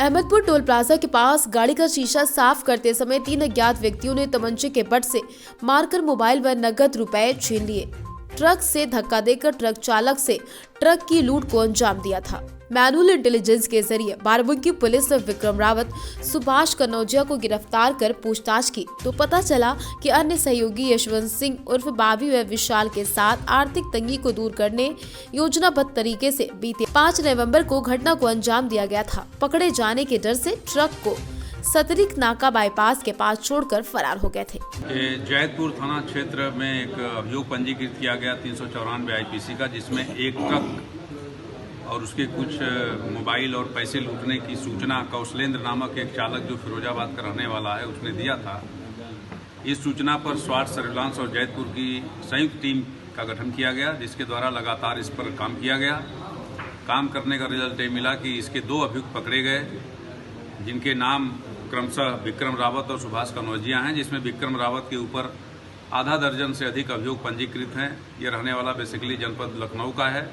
Ahmadpur toll plaza के पास गाड़ी का शीशा साफ करते समय 3 अज्ञात व्यक्तियों ने तमंचे के बट से मारकर मोबाइल व नकद रुपए छीन लिए। ट्रक से धक्का देकर ट्रक चालक से ट्रक की लूट को अंजाम दिया था। मैनुअल इंटेलिजेंस के जरिए बाराबंकी पुलिस ने विक्रम रावत, सुभाष कनौजिया को गिरफ्तार कर पूछताछ की तो पता चला कि अन्य सहयोगी यशवंत सिंह उर्फ बाबी व विशाल के साथ आर्थिक तंगी को दूर करने योजनाबद्ध तरीके से बीते 5 नवंबर को घटना को अंजाम दिया गया था। पकड़े जाने के डर से ट्रक को सतरिक नाका बाईपास के पास छोड़कर फरार हो गए थे। जैतपुर थाना क्षेत्र में एक अभियोग पंजीकृत किया गया 394 IPC का, जिसमें एक ट्रक और उसके कुछ मोबाइल और पैसे लूटने की सूचना कौशलेंद्र नामक एक चालक जो फिरोजाबाद का रहने वाला है उसने दिया था। इस सूचना पर स्वाट सर्विलांस और जैतपुर की संयुक्त टीम का गठन किया गया, जिसके द्वारा लगातार इस पर काम किया गया। काम करने का रिजल्ट ये मिला कि इसके 2 अभियुक्त पकड़े गए, जिनके नाम क्रमशः विक्रम रावत और सुभाष कनौजिया हैं, जिसमें विक्रम रावत के ऊपर आधा दर्जन से अधिक अभियोग पंजीकृत हैं। ये रहने वाला बेसिकली जनपद लखनऊ का है।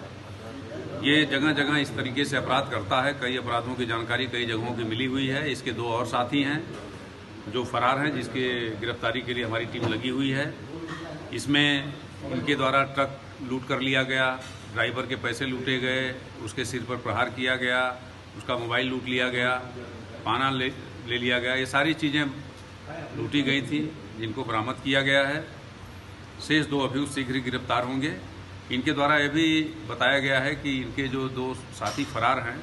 ये जगह जगह इस तरीके से अपराध करता है। कई अपराधों की जानकारी कई जगहों की मिली हुई है। इसके 2 और साथी हैं जो फरार हैं, जिसके गिरफ्तारी के लिए हमारी टीम लगी हुई है। इसमें इनके द्वारा ट्रक लूट कर लिया गया, ड्राइवर के पैसे लूटे गए, उसके सिर पर प्रहार किया गया, उसका मोबाइल लूट लिया गया, पाना ले लिया गया। ये सारी चीज़ें लूटी गई थी, जिनको बरामद किया गया है। शेष 2 अभियुक्त शीघ्र ही गिरफ्तार होंगे। इनके द्वारा यह भी बताया गया है कि इनके जो 2 साथी फरार हैं,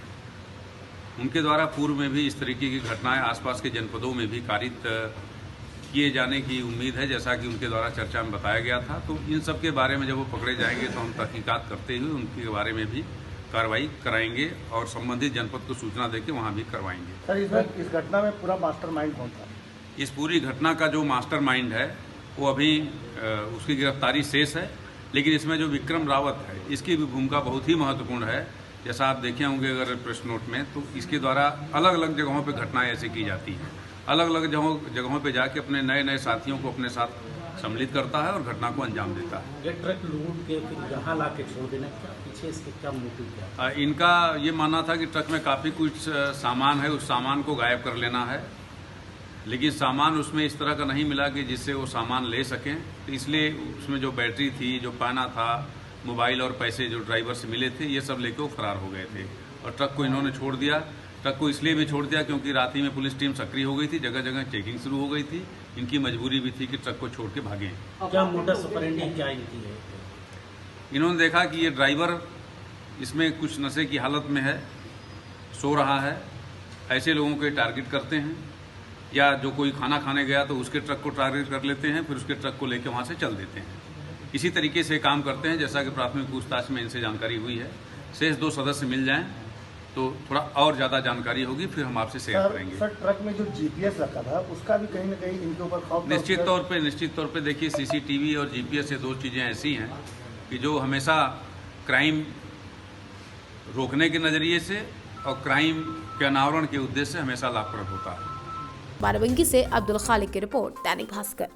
उनके द्वारा पूर्व में भी इस तरीके की घटनाएं आसपास के जनपदों में भी कारित किए जाने की उम्मीद है, जैसा कि उनके द्वारा चर्चा में बताया गया था। तो इन सब के बारे में जब वो पकड़े जाएंगे तो हम तहकीकात करते हुए उनके बारे में भी कार्रवाई कराएंगे और संबंधित जनपद को सूचना देकर वहाँ भी करवाएंगे। सर, इस घटना में पूरा मास्टरमाइंड कौन था? इस पूरी घटना का जो मास्टरमाइंड है वो अभी उसकी गिरफ्तारी शेष है, लेकिन इसमें जो विक्रम रावत है इसकी भी भूमिका बहुत ही महत्वपूर्ण है। जैसा आप देखे होंगे अगर प्रेस नोट में, तो इसके द्वारा अलग अलग जगहों पे घटनाएं ऐसी की जाती हैं। अलग अलग जगहों पे जाके अपने नए नए साथियों को अपने साथ सम्मिलित करता है और घटना को अंजाम देता है। ये ट्रक लूट के फिर यहाँ ला के छोड़ देना, पीछे इसके क्या मोटिव क्या? इनका ये मानना था कि ट्रक में काफ़ी कुछ सामान है, उस सामान को गायब कर लेना है, लेकिन सामान उसमें इस तरह का नहीं मिला कि जिससे वो सामान ले सकें। तो इसलिए उसमें जो बैटरी थी, जो पाना था, मोबाइल और पैसे जो ड्राइवर से मिले थे, ये सब लेके वो फरार हो गए थे और ट्रक को इन्होंने छोड़ दिया। ट्रक को इसलिए भी छोड़ दिया क्योंकि रात ही में पुलिस टीम सक्रिय हो गई थी, जगह जगह चेकिंग शुरू हो गई थी। इनकी मजबूरी भी थी कि ट्रक को छोड़ के भागें। क्या मोडस ऑपरेंडी क्या इनकी है? इन्होंने देखा कि ये ड्राइवर इसमें कुछ नशे की हालत में है, सो रहा है, ऐसे लोगों को टारगेट करते हैं, या जो कोई खाना खाने गया तो उसके ट्रक को टारगेट कर लेते हैं, फिर उसके ट्रक को लेकर वहाँ से चल देते हैं। इसी तरीके से काम करते हैं, जैसा कि प्राथमिक पूछताछ में इनसे जानकारी हुई है। शेष 2 सदस्य मिल जाएं तो थोड़ा और ज़्यादा जानकारी होगी, फिर हम आपसे शेयर करेंगे। सर, ट्रक में जो GPS रखा था उसका भी कहीं न कहीं इनके ऊपर खौफ? निश्चित तौर पे देखिए, CCTV और GPS ये 2 चीज़ें ऐसी हैं कि जो हमेशा क्राइम रोकने के नज़रिए से और क्राइम के अनावरण के उद्देश्य से हमेशा लाभप्रद होता है। बाराबंकी से अब्दुल खालिक की रिपोर्ट, दैनिक भास्कर।